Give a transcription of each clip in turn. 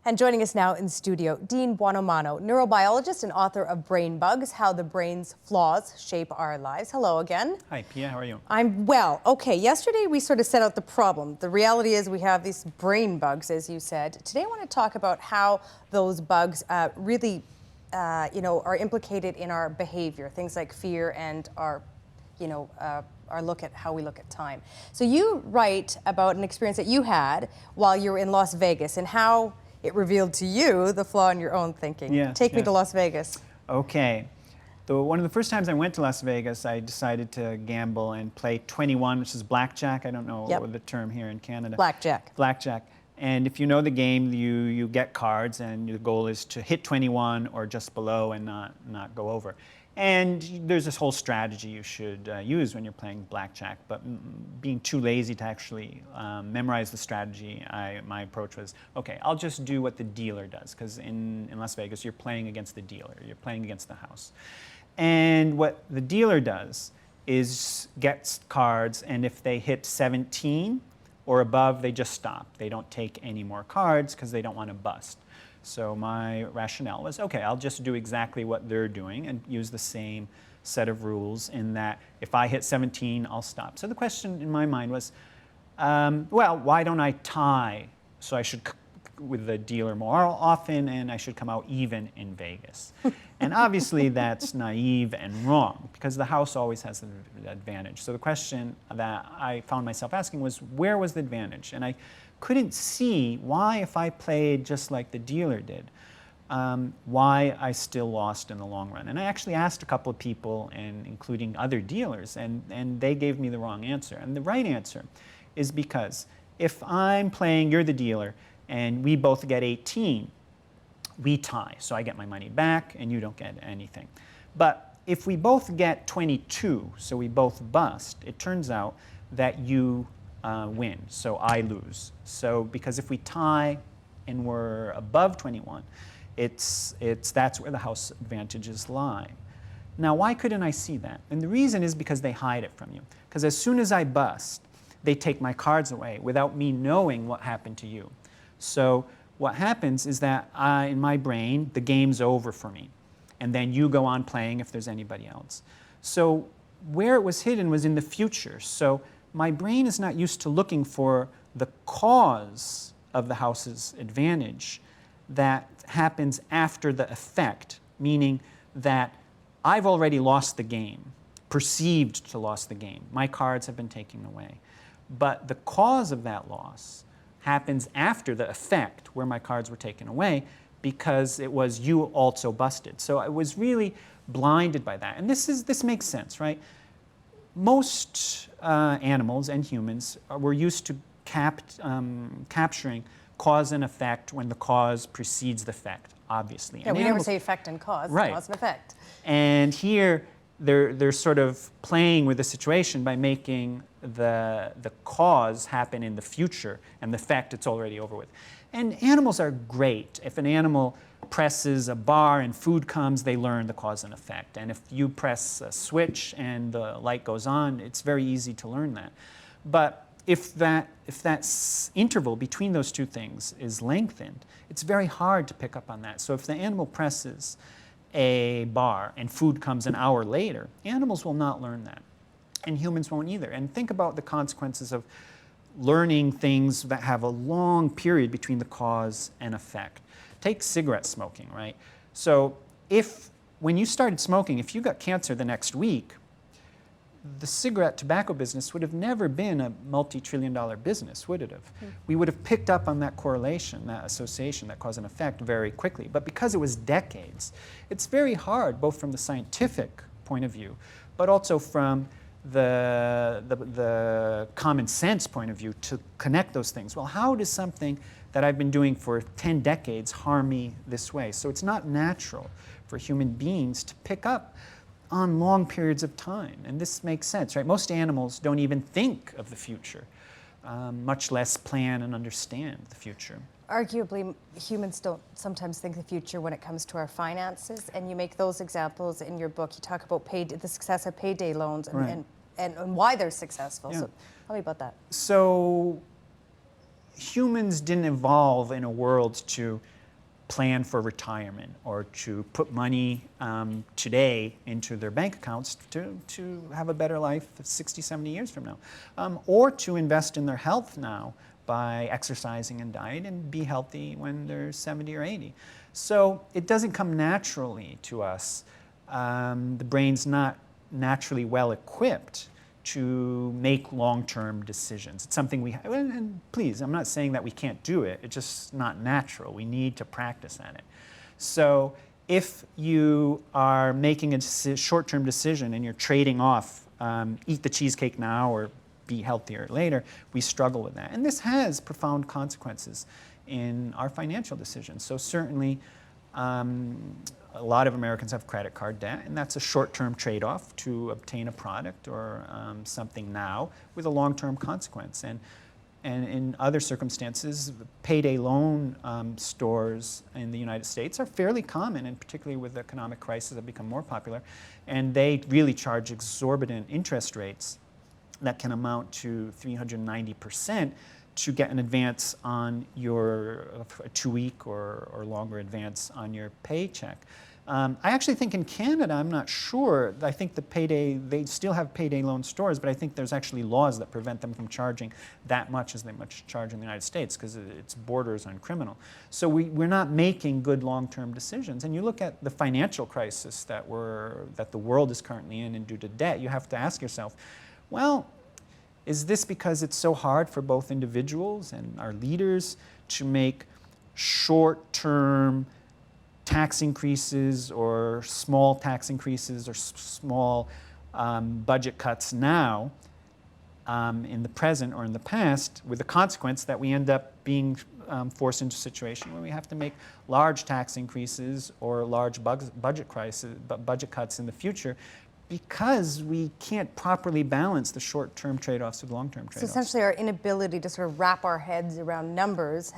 And joining us now in studio, Dean Buonomano, neurobiologist and author of Brain Bugs, How the Brain's Flaws Shape Our Lives. Hello again. Hi, Piya, how are you? I'm well. Okay, yesterday we sort of set out the problem. The reality is we have these brain bugs, as you said. Today I want to talk about how those bugs really, are implicated in our behavior, things like fear and our look at how we look at time. So you write about an experience that you had while you were in Las Vegas and how it revealed to you the flaw in your own thinking. Yes, Take me to Las Vegas. Okay. One of the first times I went to Las Vegas, I decided to gamble and play 21, which is blackjack. I don't know the term here in Canada. Blackjack. Blackjack. And if you know the game, you get cards, and the goal is to hit 21 or just below and not go over. And there's this whole strategy you should use when you're playing blackjack, but being too lazy to actually memorize the strategy, my approach was, okay, I'll just do what the dealer does, because in Las Vegas, you're playing against the dealer, you're playing against the house. And what the dealer does is gets cards, and if they hit 17 or above, they just stop. They don't take any more cards because they don't want to bust. So my rationale was, okay, I'll just do exactly what they're doing and use the same set of rules in that if I hit 17, I'll stop. So the question in my mind was, well, why don't I tie? So I should with the dealer more often, and I should come out even in Vegas. And obviously that's naive and wrong, because the house always has the advantage. So the question that I found myself asking was, where was the advantage? And I couldn't see why, if I played just like the dealer did, why I still lost in the long run. And I actually asked a couple of people, and including other dealers, and they gave me the wrong answer. And the right answer is because if I'm playing, you're the dealer, and we both get 18, we tie. So I get my money back, and you don't get anything. But if we both get 22, so we both bust, it turns out that you win, so I lose. So because if we tie and we're above 21, that's where the house advantages lie. Now, why couldn't I see that? And the reason is because they hide it from you. Because as soon as I bust, they take my cards away without me knowing what happened to you. So what happens is that in my brain, the game's over for me. And then you go on playing if there's anybody else. So where it was hidden was in the future. So my brain is not used to looking for the cause of the house's advantage that happens after the effect, meaning that I've already lost the game, perceived to lost the game. My cards have been taken away. But the cause of that loss happens after the effect, where my cards were taken away, because it was you also busted. So I was really blinded by that. And this makes sense, right? Most animals and humans were used to capturing cause and effect when the cause precedes the effect, obviously. Yeah, we never say effect and cause, right. Cause and effect. And here, they're sort of playing with the situation by making the cause happen in the future, and the effect, it's already over with. And animals are great. If an animal presses a bar and food comes, they learn the cause and effect. And if you press a switch and the light goes on, it's very easy to learn that. But if that interval between those two things is lengthened, it's very hard to pick up on that. So if the animal presses a bar and food comes an hour later, animals will not learn that. And humans won't either. And think about the consequences of learning things that have a long period between the cause and effect. Take cigarette smoking, right? So when you started smoking, if you got cancer the next week, the cigarette tobacco business would have never been a multi-trillion-dollar business, would it have? We would have picked up on that correlation, that association, that cause and effect very quickly. But because it was decades, it's very hard, both from the scientific point of view, but also from the common sense point of view, to connect those things. Well, how does something that I've been doing for 10 decades harm me this way? So it's not natural for human beings to pick up on long periods of time. And this makes sense, right? Most animals don't even think of the future, much less plan and understand the future. Arguably, humans don't sometimes think the future when it comes to our finances, and you make those examples in your book. You talk about the success of payday loans and why they're successful. Yeah. So tell me about that. So humans didn't evolve in a world to plan for retirement or to put money today into their bank accounts to have a better life 60, 70 years from now, or to invest in their health now by exercising and diet and be healthy when they're 70 or 80. So it doesn't come naturally to us. The brain's not naturally well equipped to make long-term decisions. It's something and please, I'm not saying that we can't do it, it's just not natural. We need to practice at it. So if you are making a short-term decision and you're trading off, eat the cheesecake now or be healthier later, we struggle with that. And this has profound consequences in our financial decisions. So certainly, a lot of Americans have credit card debt, and that's a short-term trade-off to obtain a product or something now with a long-term consequence. And in other circumstances, payday loan stores in the United States are fairly common, and particularly with the economic crisis have become more popular, and they really charge exorbitant interest rates that can amount to 390% to get an advance on your a 2-week or longer advance on your paycheck. I actually think in Canada, I'm not sure, I think they still have payday loan stores, but I think there's actually laws that prevent them from charging that much as they charge in the United States because it's borders on criminal. So we're not making good long-term decisions. And you look at the financial crisis that the world is currently in and due to debt, you have to ask yourself, well, is this because it's so hard for both individuals and our leaders to make short-term tax increases or small tax increases or small budget cuts now in the present or in the past, with the consequence that we end up being forced into a situation where we have to make large tax increases or large budget cuts in the future, because we can't properly balance the short-term trade-offs with long-term trade-offs. So essentially our inability to sort of wrap our heads around numbers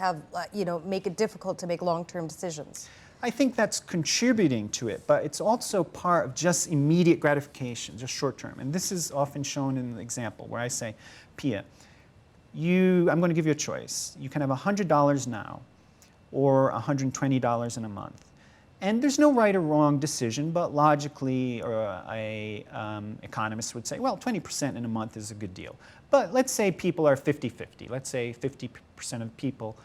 make it difficult to make long-term decisions. I think that's contributing to it, but it's also part of just immediate gratification, just short-term. And this is often shown in the example where I say, Piya, I'm going to give you a choice. You can have $100 now or $120 in a month. And there's no right or wrong decision, but logically, economists would say, well, 20% in a month is a good deal. But let's say people are 50-50. Let's say 50% of people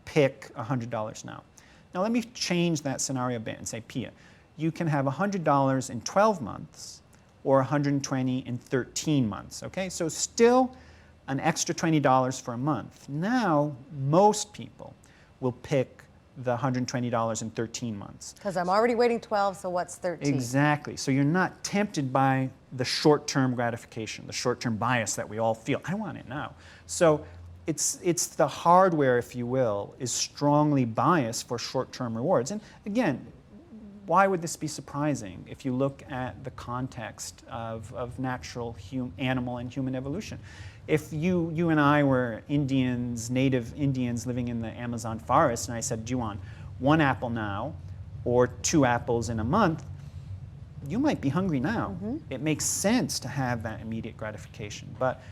pick $100 now. Now let me change that scenario a bit and say, Piya, you can have $100 in 12 months or $120 in 13 months, okay? So still an extra $20 for a month. Now, most people will pick the $120 in 13 months. Because I'm already waiting 12, so what's 13? Exactly. So you're not tempted by the short-term gratification, the short-term bias that we all feel. I want it now. So it's the hardware, if you will, is strongly biased for short-term rewards. And again, why would this be surprising if you look at the context of natural animal and human evolution? If you and I were Indians, native Indians living in the Amazon forest, and I said, do you want 1 apple now or 2 apples in a month, you might be hungry now. Mm-hmm. It makes sense to have that immediate gratification. But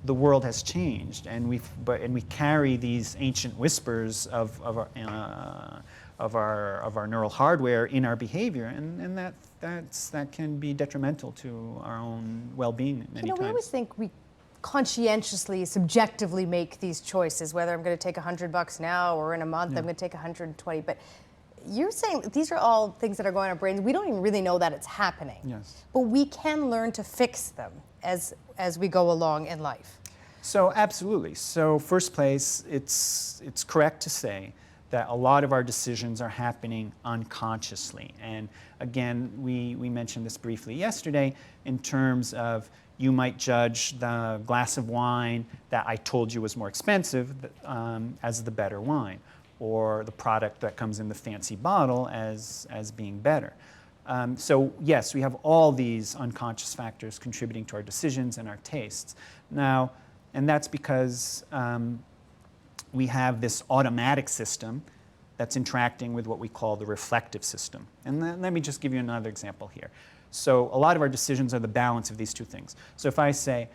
the world has changed, and we carry these ancient whispers of our neural hardware in our behavior, and that can be detrimental to our own well-being many times. We always think we conscientiously, subjectively make these choices, whether I'm going to take $100 now or in a month I'm going to take 120. But you're saying these are all things that are going on in our brains. We don't even really know that it's happening. Yes. But we can learn to fix them as we go along in life. So absolutely. So first place, it's correct to say that a lot of our decisions are happening unconsciously. And again, we mentioned this briefly yesterday in terms of you might judge the glass of wine that I told you was more expensive as the better wine, or the product that comes in the fancy bottle as being better. So yes, we have all these unconscious factors contributing to our decisions and our tastes. Now, and that's because we have this automatic system that's interacting with what we call the reflective system. And let me just give you another example here. So a lot of our decisions are the balance of these two things. So if I say,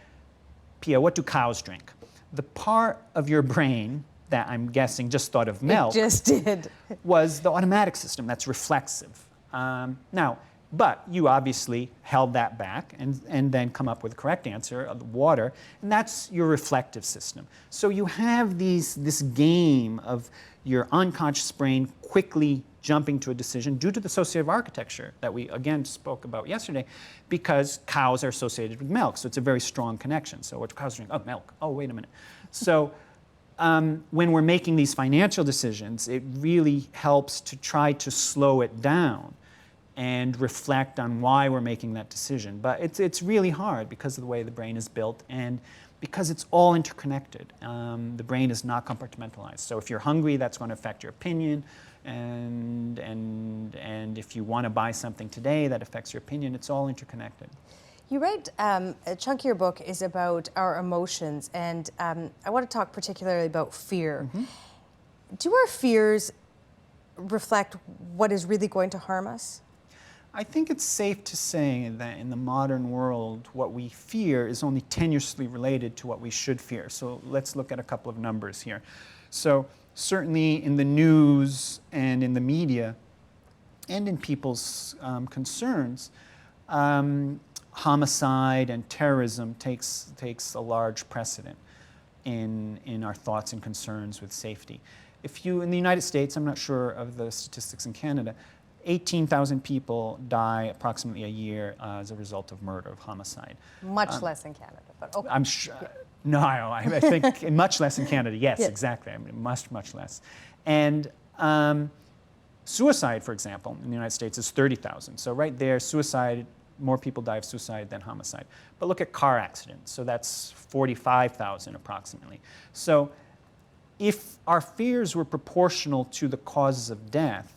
Piya, what do cows drink? The part of your brain that I'm guessing just thought of milk It just did. was the automatic system that's reflexive. Now, but you obviously held that back and then come up with the correct answer of the water, and that's your reflective system. So you have this game of your unconscious brain quickly jumping to a decision due to the associative architecture that we again spoke about yesterday, because cows are associated with milk, so it's a very strong connection. So what cows drink? Oh, milk. Oh, wait a minute. So when we're making these financial decisions, it really helps to try to slow it down and reflect on why we're making that decision. But it's really hard because of the way the brain is built and because it's all interconnected. The brain is not compartmentalized. So if you're hungry, that's going to affect your opinion. And if you want to buy something today, that affects your opinion. It's all interconnected. You write, a chunk of your book is about our emotions, and I want to talk particularly about fear. Mm-hmm. Do our fears reflect what is really going to harm us? I think it's safe to say that in the modern world, what we fear is only tenuously related to what we should fear. So let's look at a couple of numbers here. So certainly in the news and in the media and in people's concerns, homicide and terrorism takes a large precedent in our thoughts and concerns with safety. If you, in the United States, I'm not sure of the statistics in Canada, 18,000 people die approximately a year as a result of murder, of homicide. Much less in Canada, but okay. I'm sure. No, I think much less in Canada. Yes, yes. Exactly. I mean, much less. And suicide, for example, in the United States is 30,000. So right there, suicide, more people die of suicide than homicide. But look at car accidents. So that's 45,000 approximately. So if our fears were proportional to the causes of death,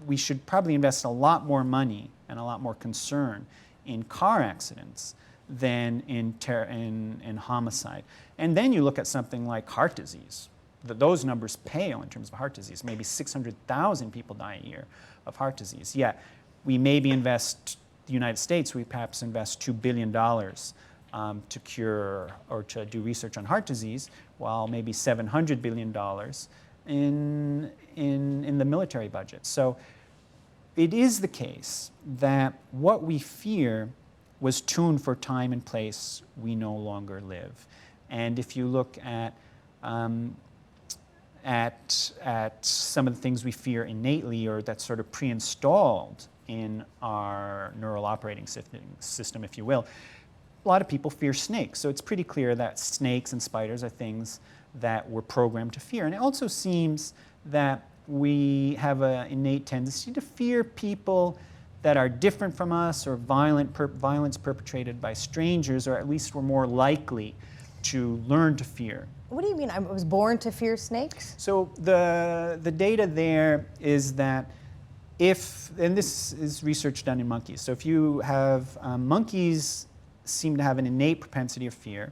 we should probably invest a lot more money and a lot more concern in car accidents than in homicide. And then you look at something like heart disease. Those numbers pale in terms of heart disease. Maybe 600,000 people die a year of heart disease. Yet we maybe invest, the United States, we perhaps invest $2 billion to cure or to do research on heart disease, while maybe $700 billion in the military budget. So it is the case that what we fear was tuned for time and place we no longer live. And if you look at some of the things we fear innately, or that's sort of pre-installed in our neural operating system, if you will, a lot of people fear snakes. So it's pretty clear that snakes and spiders are things that we're programmed to fear. And it also seems that we have an innate tendency to fear people that are different from us, or violence perpetrated by strangers, or at least we're more likely to learn to fear. What do you mean? I was born to fear snakes? So the data there is that if, and this is research done in monkeys, so if you have monkeys seem to have an innate propensity of fear,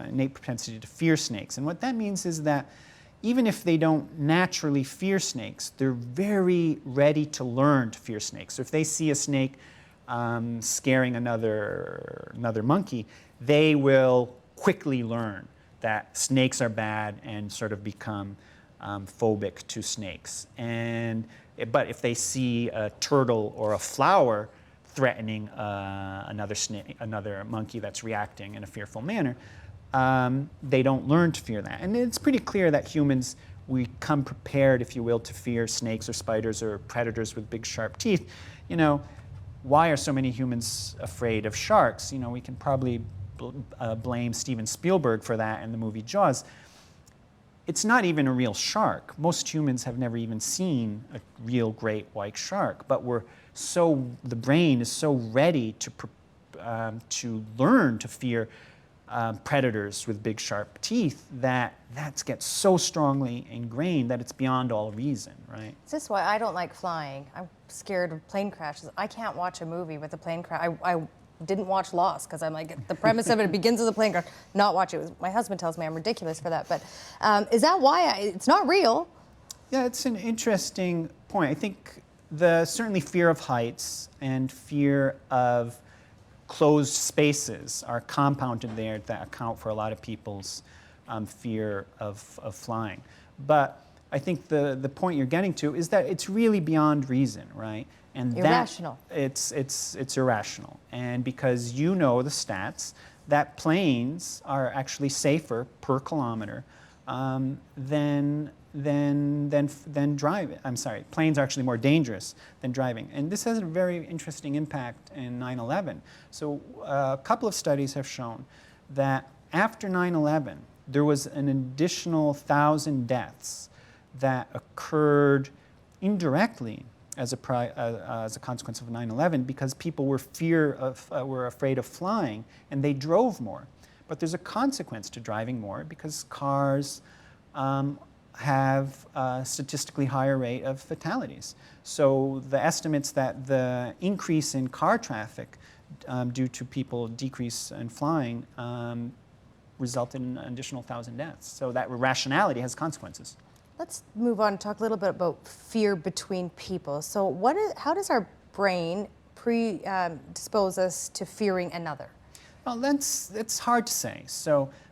innate propensity to fear snakes. And what that means is that even if they don't naturally fear snakes, they're very ready to learn to fear snakes. So if they see a snake scaring another monkey, they will quickly learn that snakes are bad and sort of become phobic to snakes. But if they see a turtle or a flower threatening another monkey that's reacting in a fearful manner, they don't learn to fear that. And it's pretty clear that humans, we come prepared, if you will, to fear snakes or spiders or predators with big sharp teeth. You know, why are so many humans afraid of sharks? You know, we can probably blame Steven Spielberg for that in the movie Jaws. It's not even a real shark. Most humans have never even seen a real great white shark, but the brain is so ready to learn to fear predators with big sharp teeth that gets so strongly ingrained that it's beyond all reason, right? Is this why I don't like flying? I'm scared of plane crashes. I can't watch a movie with a plane crash. I didn't watch Lost because I'm like, the premise of it begins with a plane crash. Not watch it. My husband tells me I'm ridiculous for that. But is that why it's not real? Yeah, it's an interesting point. I think certainly fear of heights and fear of closed spaces are compounded there that account for a lot of people's fear of flying. But I think the point you're getting to is that it's really beyond reason, right? And Irrational. It's irrational. And because you know the stats, that planes are actually safer per kilometer than driving. I'm sorry, planes are actually more dangerous than driving. And this has a very interesting impact in 9/11. So a couple of studies have shown that after 9/11, there was an additional 1,000 deaths that occurred indirectly as a consequence of 9/11 because people were afraid of flying and they drove more. But there's a consequence to driving more because cars have a statistically higher rate of fatalities. So the estimates that the increase in car traffic due to people decrease in flying resulted in an additional 1,000 deaths. So that irrationality has consequences. Let's move on and talk a little bit about fear between people. So how does our brain predispose us to fearing another? Well, it's hard to say.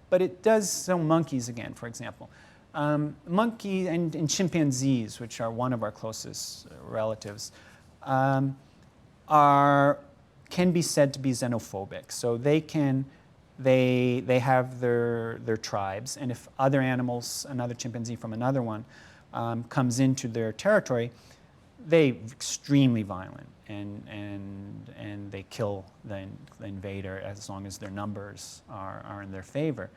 But it does. So monkeys, again, for example. Monkey and chimpanzees, which are one of our closest relatives, can be said to be xenophobic. So they have their tribes, and if other animals, another chimpanzee from another one, comes into their territory, they're extremely violent and they kill the invader as long as their numbers are in their favor.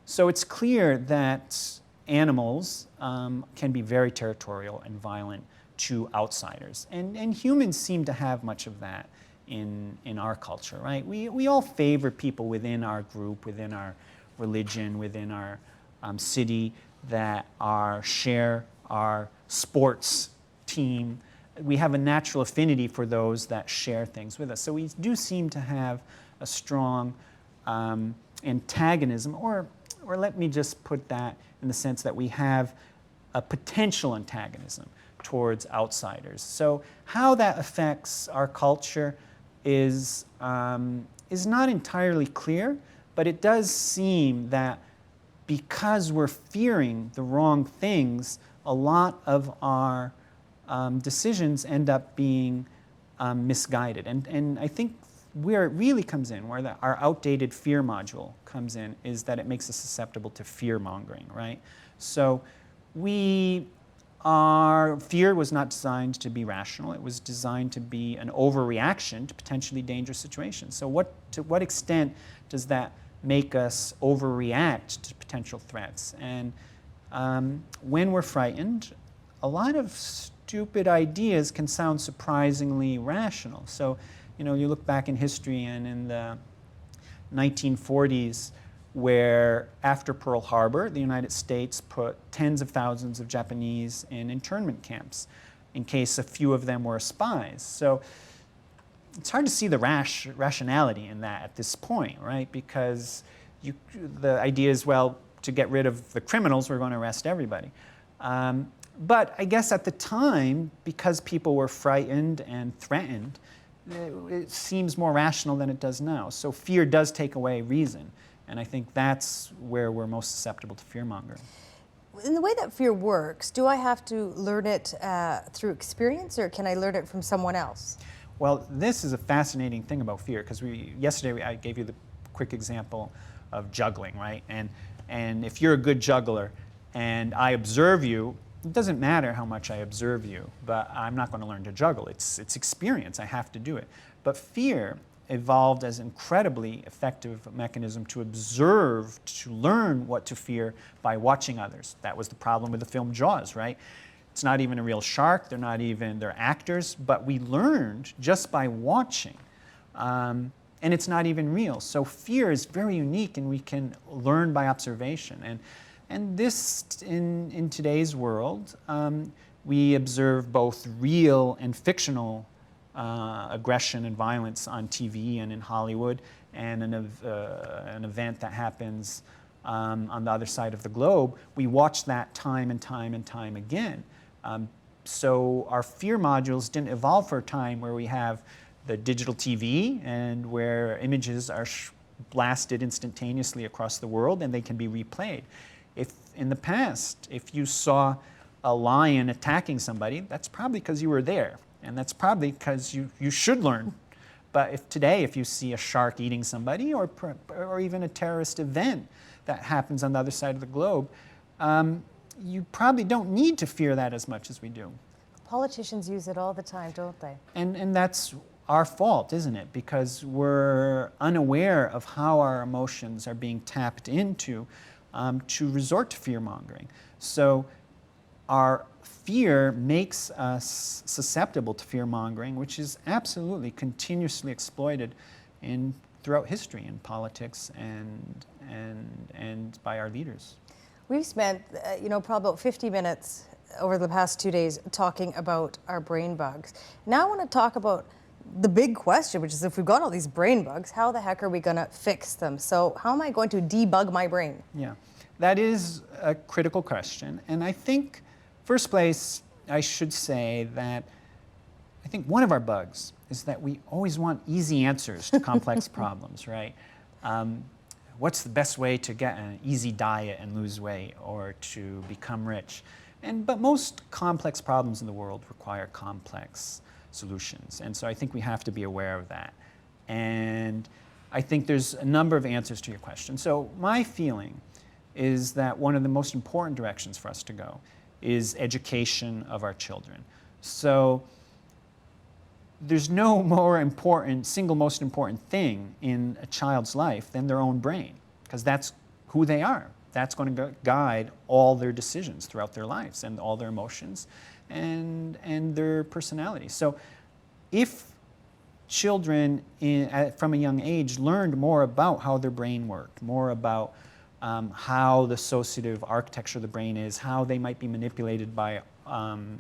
So it's clear that animals can be very territorial and violent to outsiders, and humans seem to have much of that in our culture, right? We all favor people within our group, within our religion, within our city that share our sports team. We have a natural affinity for those that share things with us. So we do seem to have a strong antagonism, or let me just put that in the sense that we have a potential antagonism towards outsiders. So how that affects our culture is not entirely clear, but it does seem that because we're fearing the wrong things, a lot of our decisions end up being misguided. And I think where it really comes in, where our outdated fear module comes in, is that it makes us susceptible to fear-mongering, right? So our fear was not designed to be rational. It was designed to be an overreaction to potentially dangerous situations. So to what extent does that make us overreact to potential threats? And when we're frightened, a lot of stupid ideas can sound surprisingly rational. So, you look back in history and in the 1940s, where after Pearl Harbor, the United States put tens of thousands of Japanese in internment camps in case a few of them were spies. So it's hard to see the rationality in that at this point, right? Because the idea is, well, to get rid of the criminals, we're going to arrest everybody. But I guess at the time, because people were frightened and threatened, it seems more rational than it does now. So fear does take away reason. And I think that's where we're most susceptible to fear-mongering. In the way that fear works, do I have to learn it through experience, or can I learn it from someone else? Well, this is a fascinating thing about fear, because yesterday I gave you the quick example of juggling, right? And if you're a good juggler and I observe you, it doesn't matter how much I observe you, but I'm not going to learn to juggle. It's experience. I have to do it. But fear evolved as an incredibly effective mechanism to observe, to learn what to fear by watching others. That was the problem with the film Jaws, right? It's not even a real shark. They're actors, but we learned just by watching. And it's not even real. So fear is very unique, and we can learn by observation. And this, in today's world, we observe both real and fictional aggression and violence on TV and in Hollywood, and an event that happens on the other side of the globe. We watch that time and time and time again. So our fear modules didn't evolve for a time where we have the digital TV and where images are blasted instantaneously across the world, and they can be replayed. If in the past, if you saw a lion attacking somebody, that's probably because you were there, and that's probably because you should learn. But if today, if you see a shark eating somebody, or even a terrorist event that happens on the other side of the globe, you probably don't need to fear that as much as we do. Politicians use it all the time, don't they? And that's our fault, isn't it? Because we're unaware of how our emotions are being tapped into to resort to fear-mongering. So our fear makes us susceptible to fear-mongering, which is absolutely continuously exploited throughout history in politics and by our leaders. We've spent, probably about 50 minutes over the past 2 days talking about our brain bugs. Now I want to talk about the big question, which is if we've got all these brain bugs, how the heck are we going to fix them? So how am I going to debug my brain? Yeah, that is a critical question. And I think, first place, I should say that I think one of our bugs is that we always want easy answers to complex problems, right? What's the best way to get an easy diet and lose weight or to become rich? But most complex problems in the world require complex solutions. And so I think we have to be aware of that. And I think there's a number of answers to your question. So my feeling is that one of the most important directions for us to go is education of our children. So there's no more important, single most important thing in a child's life than their own brain, because that's who they are. That's going to guide all their decisions throughout their lives and all their emotions and their personality. So if children from a young age learned more about how their brain worked, more about how the associative architecture of the brain is, how they might be manipulated by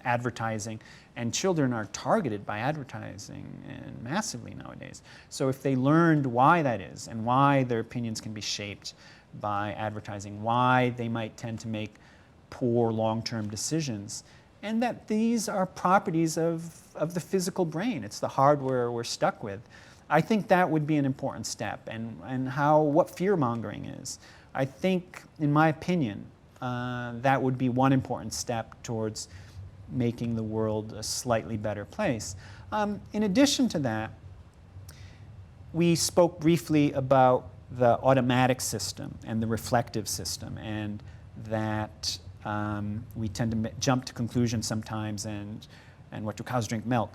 advertising, and children are targeted by advertising and massively nowadays. So if they learned why that is and why their opinions can be shaped by advertising, why they might tend to make poor long-term decisions, and that these are properties of the physical brain. It's the hardware we're stuck with. I think that would be an important step, and what fear-mongering is. I think, in my opinion, that would be one important step towards making the world a slightly better place. In addition to that, we spoke briefly about the automatic system and the reflective system, and that we tend to jump to conclusions sometimes and what do cows drink milk.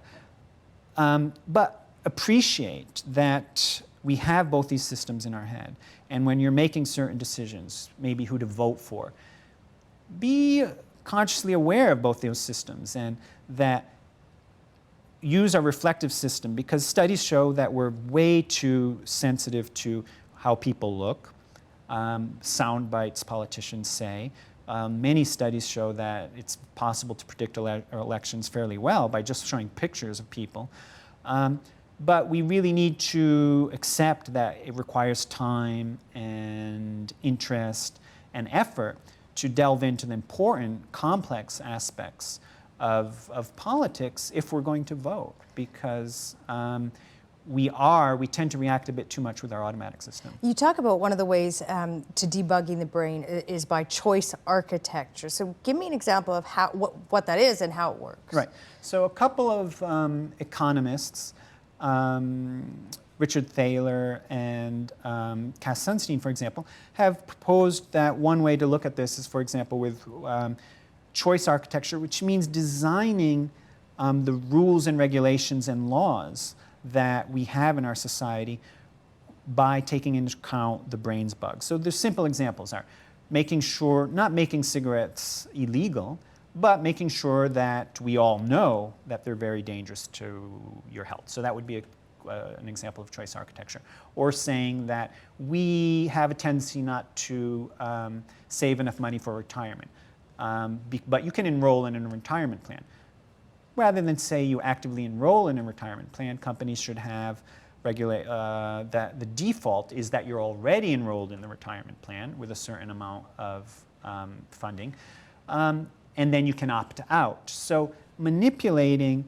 But appreciate that we have both these systems in our head. And when you're making certain decisions, maybe who to vote for, be consciously aware of both those systems, and that use our reflective system, because studies show that we're way too sensitive to how people look. Sound bites, politicians say. Many studies show that it's possible to predict elections fairly well by just showing pictures of people. But we really need to accept that it requires time and interest and effort to delve into the important, complex aspects of politics if we're going to vote, because we tend to react a bit too much with our automatic system. You talk about one of the ways to debugging the brain is by choice architecture. So give me an example of what that is and how it works. Right. So a couple of economists, Richard Thaler and Cass Sunstein, for example, have proposed that one way to look at this is, for example, with choice architecture, which means designing the rules and regulations and laws that we have in our society by taking into account the brain's bugs. So the simple examples are making sure, not making cigarettes illegal, but making sure that we all know that they're very dangerous to your health. So that would be an example of choice architecture. Or saying that we have a tendency not to save enough money for retirement, but you can enroll in a retirement plan. Rather than say you actively enroll in a retirement plan, companies should have that the default is that you're already enrolled in the retirement plan with a certain amount of funding, and then you can opt out. So manipulating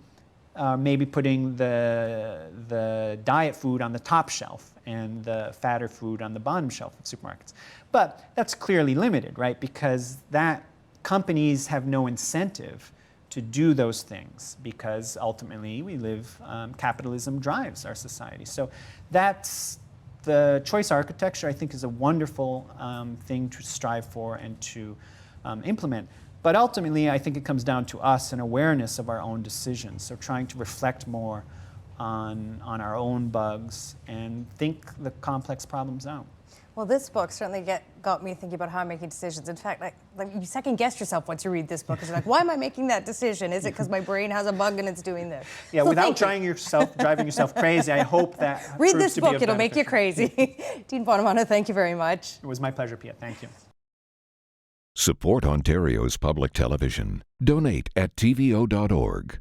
maybe putting the diet food on the top shelf and the fatter food on the bottom shelf of supermarkets. But that's clearly limited, right? Because that companies have no incentive to do those things, because ultimately we live, capitalism drives our society. So that's the choice architecture, I think, is a wonderful thing to strive for and to implement. But ultimately, I think it comes down to us and awareness of our own decisions. So trying to reflect more on our own bugs and think the complex problems out. Well, this book certainly got me thinking about how I'm making decisions. In fact, like you second guess yourself once you read this book. Because you're like, why am I making that decision? Is it because my brain has a bug and it's doing this? Yeah, so without driving yourself crazy, I hope that read proves this to be book, of it'll make you benefit. crazy. Dean Buonomano, thank you very much. It was my pleasure, Piya. Thank you. Support Ontario's public television. Donate at tvo.org.